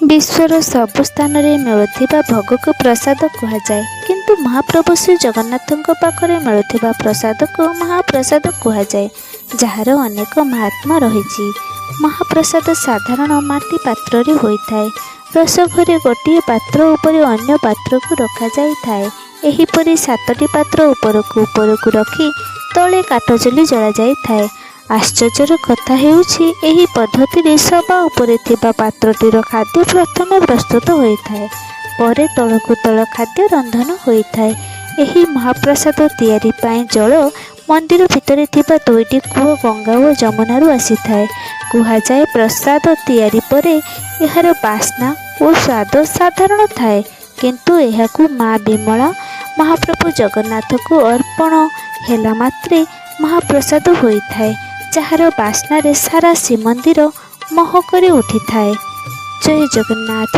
विश्वर सबु स्थान में मिलुथिबा भोग को प्रसाद कहुए, किंतु महाप्रभु श्री जगन्नाथ पाखरे मिलुथिबा प्रसाद को महाप्रसाद कहुए, जार अनेक महात्मा रही। महाप्रसाद साधारण माटी पात्र रे होइथाए। रस घरे गोटे पात्र उपरे अन्य पात्र को रखा जाइथाए। एहीपरि सातटी पात्र उपरकू रखी तले काठचुली जला जाइथाए। आश्चर्यर कथा हेउछि एही पद्धति सभा उपरे थिबा पात्रटीर खाद्य प्रथमे प्रस्तुत होइथाए, परे तलकू तल खाद्य रंधन होइथाए। एही महाप्रसाद तैयारी पाई जल मंदिर भितर थिबा दुईटी कूह गंगा और जमुनारू आसीथाए। कुहाजाए प्रसाद तैयारी परे एहार बास्ना और स्वाद साधारण थाए, किंतु एहाकू माँ विमला महाप्रभु जगन्नाथ को अर्पण हेला मात्रे महाप्रसाद होइथाए, जार बास्ना रे सारा श्रीमंदिर महकरे उठी थाए। जय जगन्नाथ।